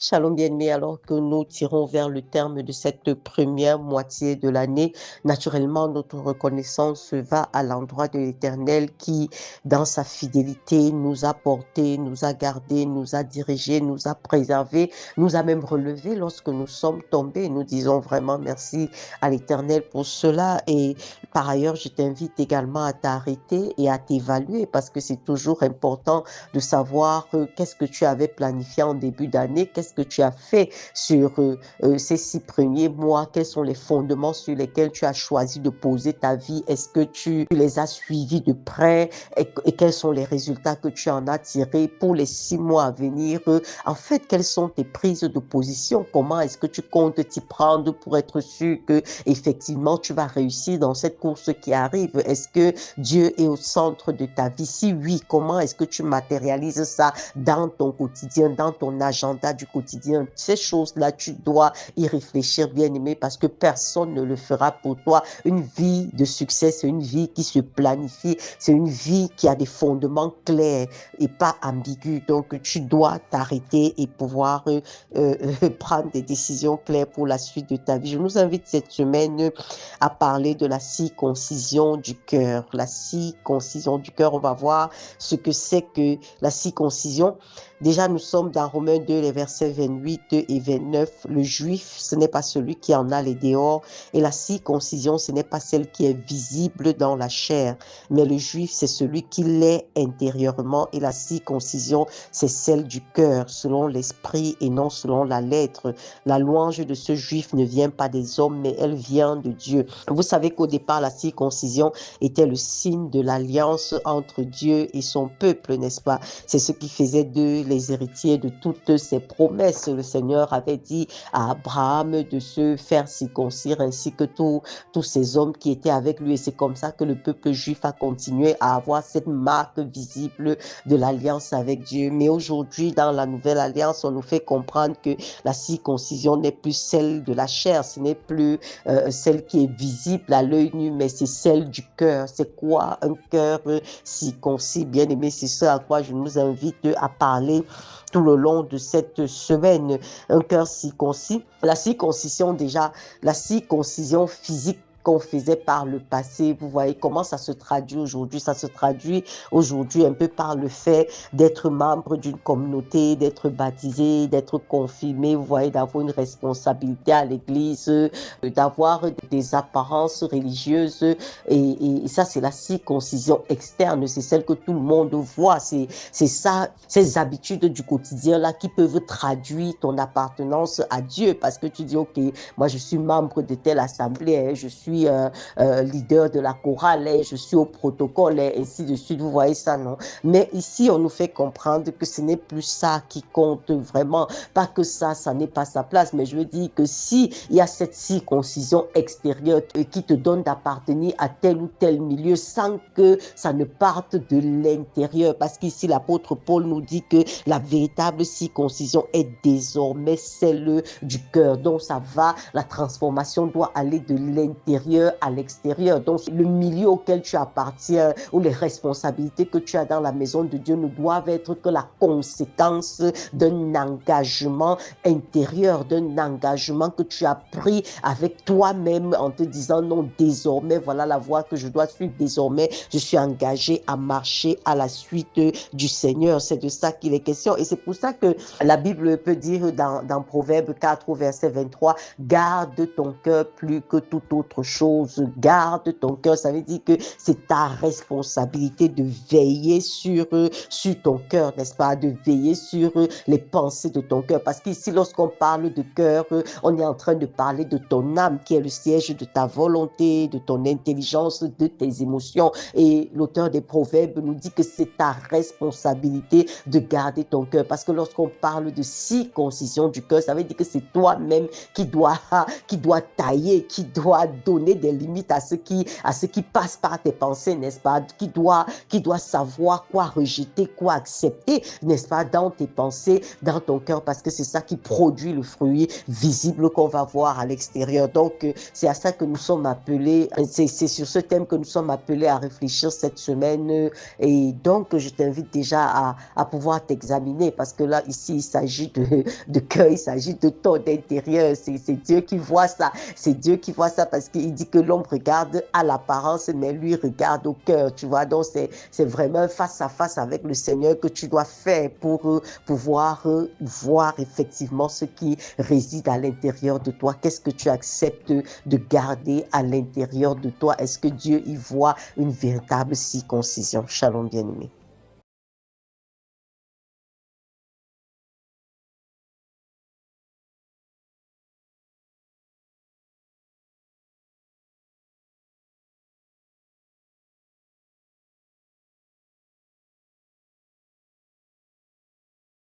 Shalom bien-aimés, alors que nous tirons vers le terme de cette première moitié de l'année, naturellement notre reconnaissance va à l'endroit de l'Éternel qui, dans sa fidélité, nous a portés, nous a gardés, nous a dirigés, nous a préservés, nous a même relevés lorsque nous sommes tombés. Nous disons vraiment merci à l'Éternel pour cela. Et par ailleurs, je t'invite également à t'arrêter et à t'évaluer parce que c'est toujours important de savoir qu'est-ce que tu avais planifié en début d'année, qu'est-ce que tu as fait sur ces 6 premiers mois, quels sont les fondements sur lesquels tu as choisi de poser ta vie, est-ce que tu les as suivis de près et quels sont les résultats que tu en as tirés pour les 6 mois à venir. En fait, quelles sont tes prises de position, comment est-ce que tu comptes t'y prendre pour être sûr que effectivement tu vas réussir dans cette course qui arrive. Est-ce que Dieu est au centre de ta vie? Si oui, comment est-ce que tu matérialises ça dans ton quotidien, dans ton agenda du quotidien? Ces choses-là, tu dois y réfléchir, bien-aimé, parce que personne ne le fera pour toi. Une vie de succès, c'est une vie qui se planifie, c'est une vie qui a des fondements clairs et pas ambigus. Donc, tu dois t'arrêter et pouvoir prendre des décisions claires pour la suite de ta vie. Je nous invite cette semaine à parler de la circoncision du cœur. La circoncision du cœur, on va voir ce que c'est que la circoncision. Déjà, nous sommes dans Romains 2, les versets 28 et 29. Le juif, ce n'est pas celui qui en a les dehors. Et la circoncision, ce n'est pas celle qui est visible dans la chair. Mais le juif, c'est celui qui l'est intérieurement. Et la circoncision, c'est celle du cœur, selon l'esprit et non selon la lettre. La louange de ce juif ne vient pas des hommes, mais elle vient de Dieu. Vous savez qu'au départ, la circoncision était le signe de l'alliance entre Dieu et son peuple, n'est-ce pas? C'est ce qui faisait d'eux les héritiers de toutes ces promesses. Le Seigneur avait dit à Abraham de se faire circoncire ainsi que tous ces hommes qui étaient avec lui. Et c'est comme ça que le peuple juif a continué à avoir cette marque visible de l'alliance avec Dieu. Mais aujourd'hui, dans la nouvelle alliance, on nous fait comprendre que la circoncision n'est plus celle de la chair, ce n'est plus celle qui est visible à l'œil nu, mais c'est celle du cœur. C'est quoi un cœur circoncis, bien aimé? C'est ce à quoi je nous invite à parler tout le long de cette semaine. Un cœur circoncis. La circoncision déjà, la circoncision physique qu'on faisait par le passé. Vous voyez comment ça se traduit aujourd'hui. Ça se traduit aujourd'hui un peu par le fait d'être membre d'une communauté, d'être baptisé, d'être confirmé, vous voyez, d'avoir une responsabilité à l'église, d'avoir des apparences religieuses. Et ça, c'est la circoncision externe. C'est celle que tout le monde voit. C'est ça, ces habitudes du quotidien là qui peuvent traduire ton appartenance à Dieu. Parce que tu dis, OK, moi je suis membre de telle assemblée, je suis leader de la chorale, je suis au protocole, et ainsi de suite. Vous voyez ça, non? Mais ici, on nous fait comprendre que ce n'est plus ça qui compte vraiment. Pas que ça n'est pas sa place, mais je veux dire que si il y a cette circoncision extérieure qui te donne d'appartenir à tel ou tel milieu sans que ça ne parte de l'intérieur, parce qu'ici, l'apôtre Paul nous dit que la véritable circoncision est désormais celle du cœur. Donc, ça va, la transformation doit aller de l'intérieur à l'extérieur. Donc, le milieu auquel tu appartiens ou les responsabilités que tu as dans la maison de Dieu ne doivent être que la conséquence d'un engagement intérieur, d'un engagement que tu as pris avec toi-même en te disant non, désormais, voilà la voie que je dois suivre. Désormais, je suis engagé à marcher à la suite du Seigneur. C'est de ça qu'il est question. Et c'est pour ça que la Bible peut dire dans Proverbe 4 au verset 23, garde ton cœur plus que toute autre chose. Garde ton cœur. Ça veut dire que c'est ta responsabilité de veiller sur ton cœur, n'est-ce pas? De veiller sur les pensées de ton cœur. Parce qu'ici, lorsqu'on parle de cœur, on est en train de parler de ton âme qui est le siège de ta volonté, de ton intelligence, de tes émotions. Et l'auteur des Proverbes nous dit que c'est ta responsabilité de garder ton cœur. Parce que lorsqu'on parle de circoncision du cœur, ça veut dire que c'est toi-même qui dois tailler, qui dois donner donner des limites à ce qui passe par tes pensées, n'est-ce pas? Qui doit savoir quoi rejeter, quoi accepter, n'est-ce pas, dans tes pensées, dans ton cœur, parce que c'est ça qui produit le fruit visible qu'on va voir à l'extérieur. Donc, c'est à ça que nous sommes appelés, c'est sur ce thème que nous sommes appelés à réfléchir cette semaine. Et donc, je t'invite déjà à pouvoir t'examiner, parce que là, ici, il s'agit de cœur, il s'agit de ton intérieur. C'est Dieu qui voit ça. C'est Dieu qui voit ça, parce qu'il dit que l'homme regarde à l'apparence, mais lui regarde au cœur, tu vois. Donc, c'est vraiment face à face avec le Seigneur que tu dois faire pour pouvoir voir effectivement ce qui réside à l'intérieur de toi. Qu'est-ce que tu acceptes de garder à l'intérieur de toi? Est-ce que Dieu y voit une véritable circoncision? Shalom, bien-aimé.